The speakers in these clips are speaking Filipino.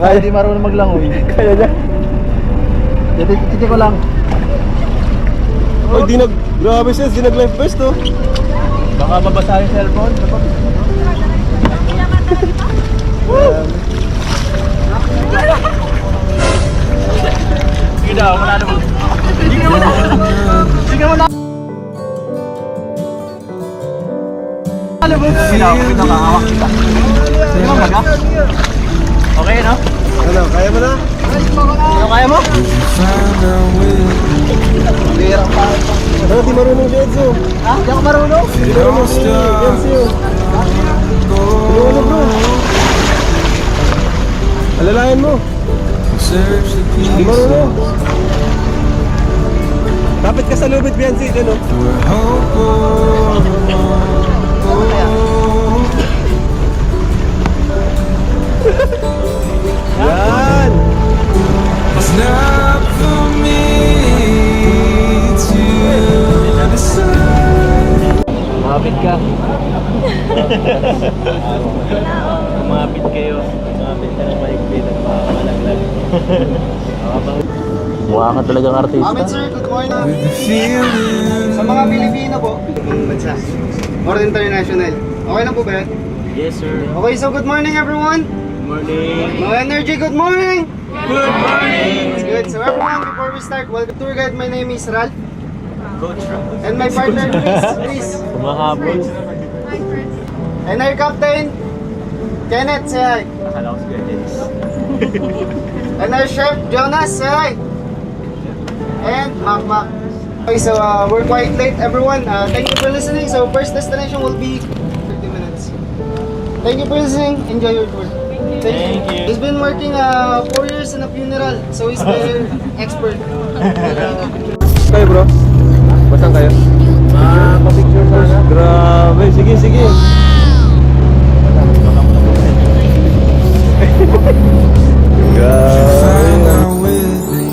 Kaya di marunong maglangoy. Kaya niya. Titi ko lang. Ay, di nag... Grabe sis, di nag-life vest oh. Baka mabasa yung cellphone. Sige daw, manalo mo. Sige mo na. Sige mo na. Alam mo, pinakahawak kita. Sige mo baga? Okay, no? Ano, kaya mo na? Ano kaya mo? Hirang pa. Ano, di marunong si Enzo. Ha? Di ako marunong? Di marunong si Enzo. Ano bro? Alalayan mo. Di marunong. Kapit ka sa lubid, Biancy, dyan oh. Yan! It's not for me to decide. Kumapit ka. Kumapit kayo. Kumapit ka ng maigpit at makakalaglag. Mukha ka talagang artista. Amen sir, good morning. With the feeling Sa mga Pilipino po, ibang bansa, or international. Okay lang po ba yan? Yes, sir. Okay, so good morning everyone. Good morning. No energy, good morning. Good morning. It's good. So everyone, before we start, welcome tour guide. My name is Ralph. Coach Ram. And my partner, Chris. Kumahabol. And our captain, Kenneth, say hi. Akala ko si Kuya Dennis. And our chef, Jonas, say hi. And Mac. Okay, so we're quite late everyone. Thank you for listening. So first destination will be 30 minutes. Thank you for listening. Enjoy your tour. Thank you. He's been working 4 years in a funeral, so he's very expert. Kayo bro? Basang kayo? Pa-picture sana. Grabe, sige, sige. find out with me.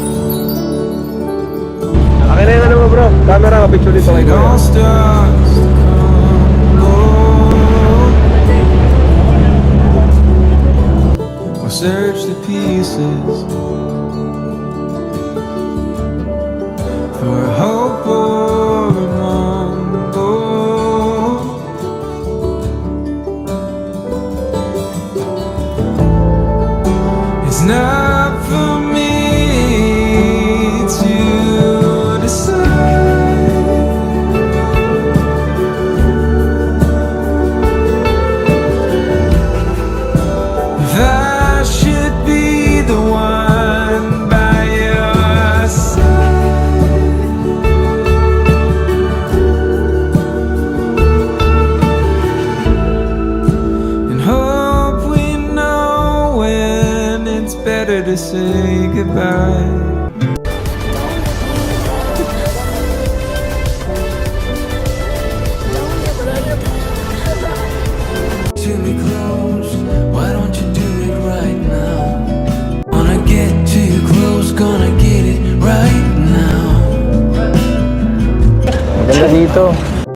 Akin na yung ano mo bro, camera, ka-picture dito kay It all Kuya. starts to crumble. We'll search the pieces for hope or a mumble. It's not for me to decide. If I should be the one by your side. And hope we know when it's better to say goodbye. To me close, why don't you do it right now? Wanna get to you close, gonna get it right now. Maganda dito.